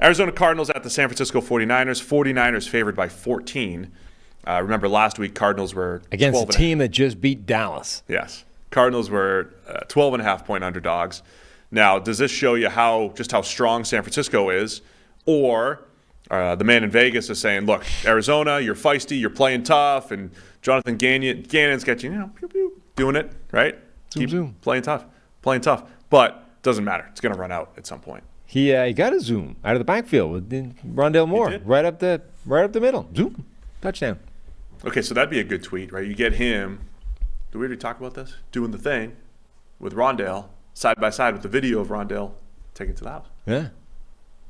Arizona Cardinals at the San Francisco 49ers. 49ers favored by 14. Remember last week, Cardinals were against a team that just beat Dallas. Yes. Cardinals were 12.5-point underdogs. Now, does this show you just how strong San Francisco is? Or the man in Vegas is saying, look, Arizona, you're feisty, you're playing tough, and Jonathan Gannon's got you, pew, pew, doing it, right? Zoom. Playing tough. But doesn't matter. It's going to run out at some point. He got a zoom out of the backfield with Rondale Moore right up the middle. Zoom. Touchdown. Okay, so that'd be a good tweet, right? You get him. Did we already talk about this? Doing the thing with Rondale, side by side with the video of Rondale taking it to the house. Yeah.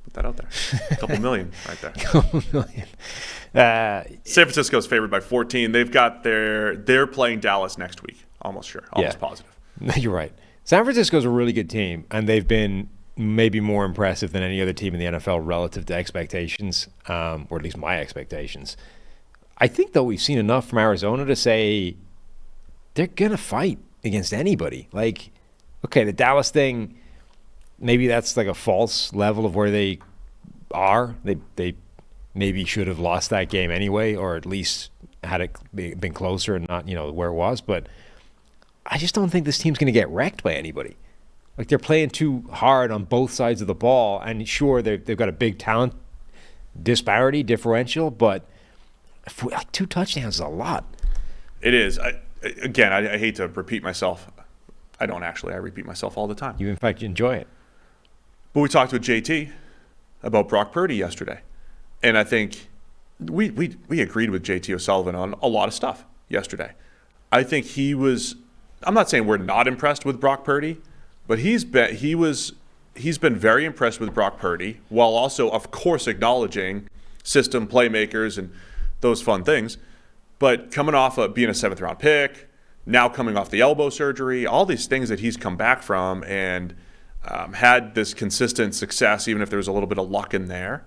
Put that out there. A couple million right there. Couple million. San Francisco's favored by 14. They're playing Dallas next week. Almost sure. Almost positive. You're right. San Francisco's a really good team, and they've been maybe more impressive than any other team in the NFL relative to expectations, or at least my expectations. I think, though, we've seen enough from Arizona to say they're going to fight against anybody. Like, okay, the Dallas thing, maybe that's like a false level of where they are. They maybe should have lost that game anyway, or at least had it been closer and not, where it was. But I just don't think this team's going to get wrecked by anybody. Like, they're playing too hard on both sides of the ball, and sure, they've got a big talent differential, but like 2 touchdowns is a lot. It is. I hate to repeat myself. I don't actually. I repeat myself all the time. You, in fact, enjoy it. But we talked with JT about Brock Purdy yesterday, and I think we agreed with JT O'Sullivan on a lot of stuff yesterday. I think he was. I'm not saying we're not impressed with Brock Purdy, but he's been very impressed with Brock Purdy, while also, of course, acknowledging system playmakers and those fun things. But coming off of being a 7th-round pick, now coming off the elbow surgery, all these things that he's come back from and had this consistent success, even if there was a little bit of luck in there,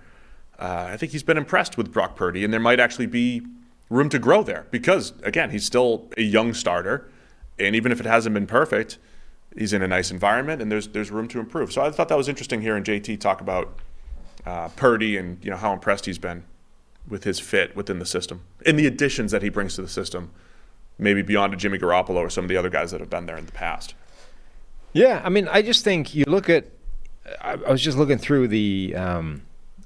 I think he's been impressed with Brock Purdy, and there might actually be room to grow there because, again, he's still a young starter, and even if it hasn't been perfect, he's in a nice environment, and there's room to improve. So I thought that was interesting hearing JT talk about Purdy and how impressed he's been with his fit within the system and the additions that he brings to the system, maybe beyond a Jimmy Garoppolo or some of the other guys that have been there in the past. Yeah, I mean, I just think you look at – I was just looking through the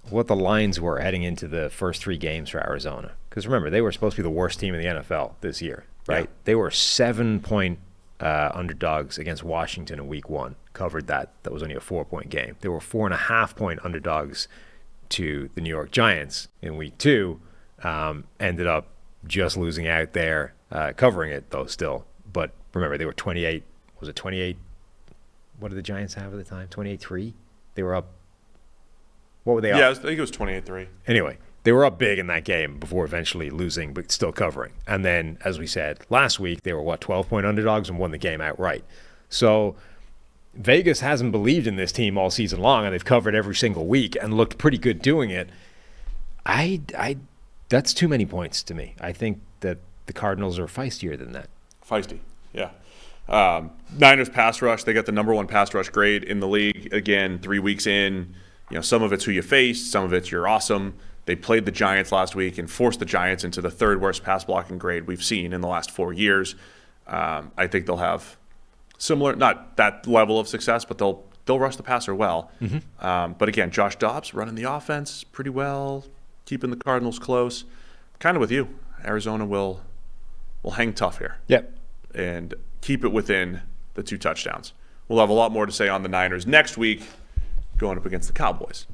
what the lines were heading into the first 3 games for Arizona. Because remember, they were supposed to be the worst team in the NFL this year, right? Yeah. They were 7-point underdogs against Washington in week 1. Covered that. That was only a 4-point game. They were 4.5-point underdogs to the New York Giants in week 2. Ended up just losing out there, covering it though still. But remember, they were 28. Was it 28? What did the Giants have at the time? 28-3? They were up. What were they up? Yeah, I think it was 28-3. Anyway, they were up big in that game before eventually losing, but still covering. And then, as we said, last week, they were, 12-point underdogs and won the game outright. So Vegas hasn't believed in this team all season long, and they've covered every single week and looked pretty good doing it. That's too many points to me. I think that the Cardinals are feistier than that. Feisty, yeah. Niners pass rush, they got the number 1 pass rush grade in the league. Again, 3 weeks in, some of it's who you face, some of it's you're awesome. They played the Giants last week and forced the Giants into the 3rd worst pass blocking grade we've seen in the last 4 years. I think they'll have similar, not that level of success, but they'll rush the passer well. Mm-hmm. But again, Josh Dobbs running the offense pretty well, keeping the Cardinals close. Kind of with you, Arizona will hang tough here. Yep. And keep it within the 2 touchdowns. We'll have a lot more to say on the Niners next week, going up against the Cowboys.